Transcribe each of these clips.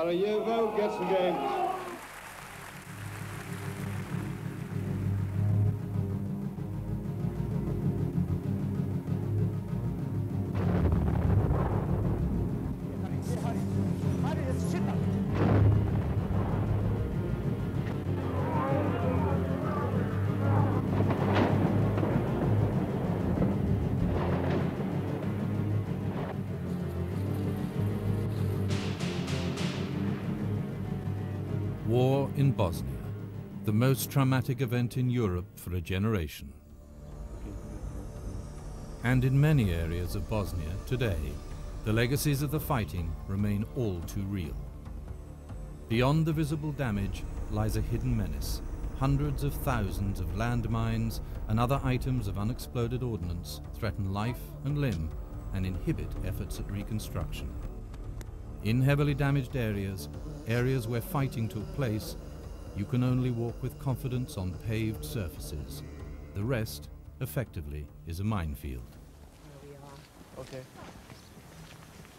Sarajevo gets engaged. War in Bosnia, the most traumatic event in Europe for a generation. And in many areas of Bosnia today, the legacies of the fighting remain all too real. Beyond the visible damage lies a hidden menace. Hundreds of thousands of landmines and other items of unexploded ordnance threaten life and limb and inhibit efforts at reconstruction. In heavily damaged areas where fighting took place, you can only walk with confidence on paved surfaces. The rest, effectively, is a minefield. Okay.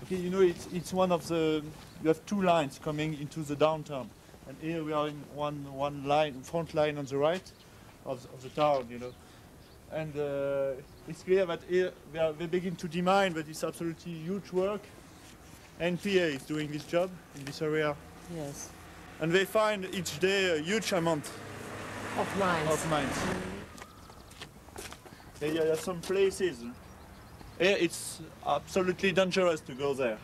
Okay, you know, it's one of the, you have two lines coming into the downtown. And here we are in one line, front line on the right of the town, you know. And it's clear that here they begin to demine, but it's absolutely huge work. NPA is doing this job in this area. Yes. And they find each day a huge amount of mines. There are some places. Here it's absolutely dangerous to go there.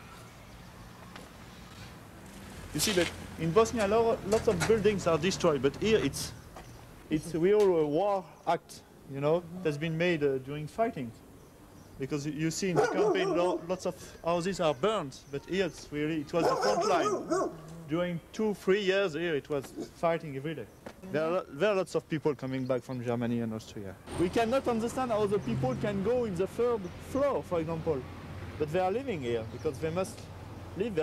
You see that in Bosnia lots of buildings are destroyed, but here it's a real war act, you know, that's been made during fighting. Because you see in the campaign lots of houses are burned, but here it was the front line. During 2-3 years here it was fighting every day. There are lots of people coming back from Germany and Austria. We cannot understand how the people can go in the third floor, for example, but they are living here because they must live,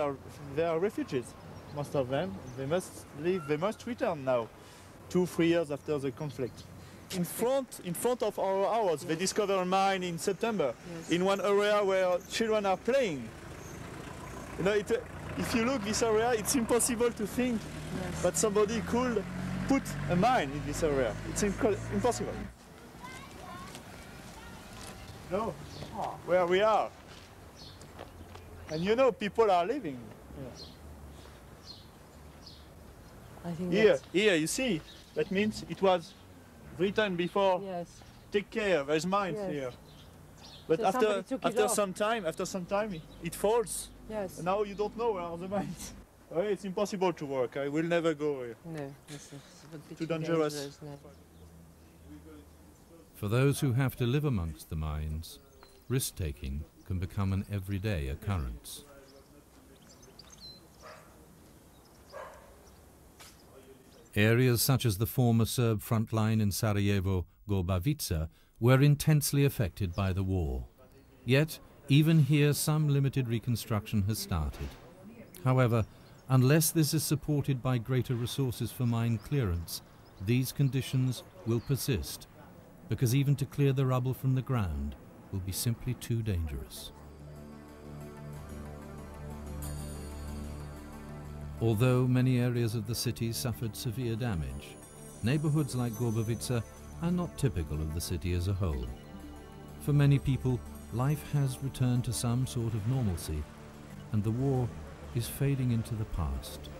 they are refugees, most of them. They must leave, they must return now, 2-3 years after the conflict. In front of our house, they discovered a mine in September, in one area where children are playing. You know, if you look this area, it's impossible to think that somebody could put a mine in this area. It's impossible. No, where we are. And you know, people are living here. I think here, you see, that means it was written before. Yes. Take care, there's mines here. But so after some time, it falls. Yes. And now you don't know where are the mines. Oh, it's impossible to work. I will never go here. No, it's too dangerous. For those who have to live amongst the mines, risk-taking can become an everyday occurrence. Areas such as the former Serb front line in Sarajevo, Gorbavica, were intensely affected by the war. Yet, even here some limited reconstruction has started. However, unless this is supported by greater resources for mine clearance, these conditions will persist, because even to clear the rubble from the ground will be simply too dangerous. Although many areas of the city suffered severe damage, neighborhoods like Gorbavica are not typical of the city as a whole. For many people, life has returned to some sort of normalcy, and the war is fading into the past.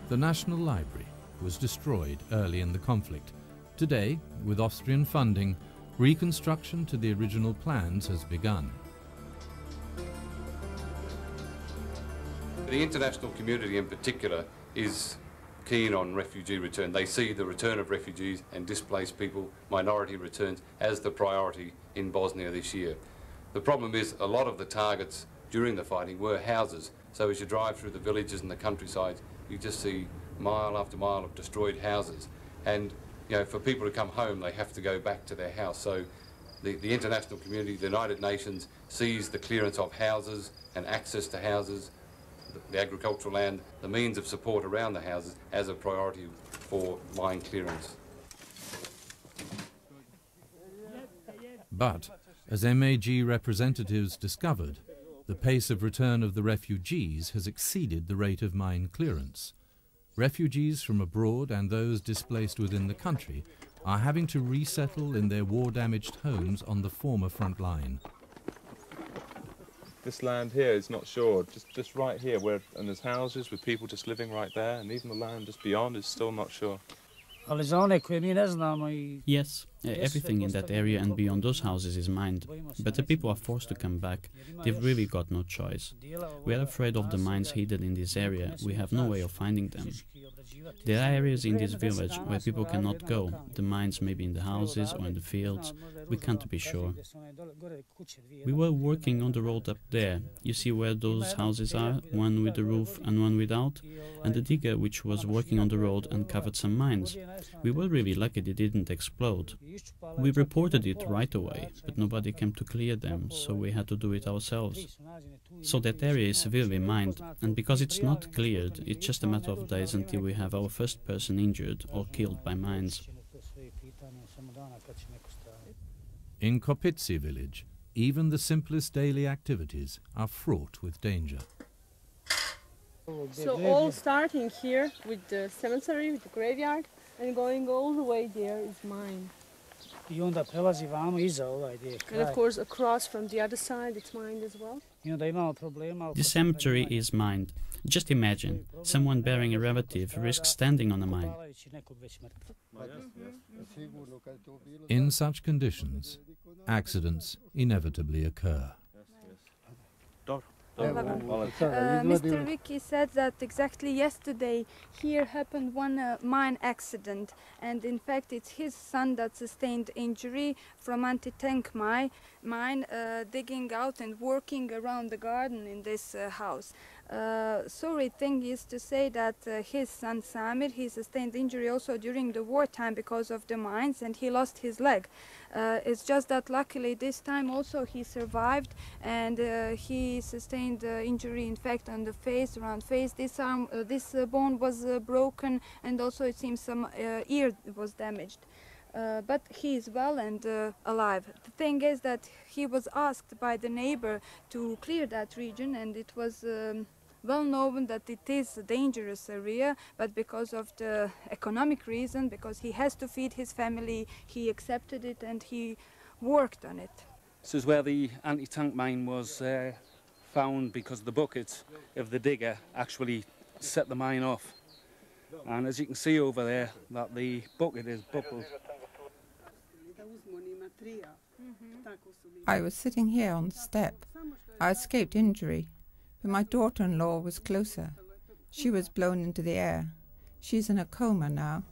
The National Library was destroyed early in the conflict. Today, with Austrian funding, reconstruction to the original plans has begun. The international community in particular is keen on refugee return. They see the return of refugees and displaced people, minority returns, as the priority in Bosnia this year. The problem is a lot of the targets during the fighting were houses. So as you drive through the villages and the countryside, you just see mile after mile of destroyed houses. And you know, for people to come home, they have to go back to their house. So the international community, the United Nations, sees the clearance of houses and access to houses, the agricultural land, the means of support around the houses as a priority for mine clearance. But, as MAG representatives discovered, the pace of return of the refugees has exceeded the rate of mine clearance. Refugees from abroad and those displaced within the country are having to resettle in their war-damaged homes on the former front line. This land here is not sure, just right here, and there's houses with people just living right there, and even the land just beyond is still not sure. Yes, everything in that area and beyond those houses is mined, but the people are forced to come back. They've really got no choice. We are afraid of the mines hidden in this area. We have no way of finding them. There are areas in this village where people cannot go. The mines may be in the houses or in the fields. We can't be sure. We were working on the road up there. You see where those houses are, one with the roof and one without, and the digger which was working on the road uncovered some mines. We were really lucky they didn't explode. We reported it right away, but nobody came to clear them, so we had to do it ourselves. So that area is severely mined, and because it's not cleared, it's just a matter of days until we have our first person injured or killed by mines. In Kopitsi village, even the simplest daily activities are fraught with danger. So all starting here with the cemetery, with the graveyard, and going all the way there is mine. And of course across from the other side it's mined as well. The cemetery is mined. Just imagine, someone burying a relative risks standing on a mine. In such conditions, accidents inevitably occur. Mr. Ricky said that exactly yesterday here happened one mine accident, and in fact it's his son that sustained injury from anti-tank mine digging out and working around the garden in this house. Sorry thing is to say that his son Samir, he sustained injury also during the wartime because of the mines, and he lost his leg. It's just that luckily this time also he survived, and he sustained injury in fact on the face, around face. This arm, this bone was broken, and also it seems some ear was damaged. But he is well and alive. The thing is that he was asked by the neighbor to clear that region, and it was well known that it is a dangerous area, but because of the economic reason, because he has to feed his family, he accepted it and he worked on it. This is where the anti-tank mine was found, because the bucket of the digger actually set the mine off. And as you can see over there, that the bucket is buckled. I was sitting here on the step. I escaped injury, but my daughter-in-law was closer. She was blown into the air. She's in a coma now.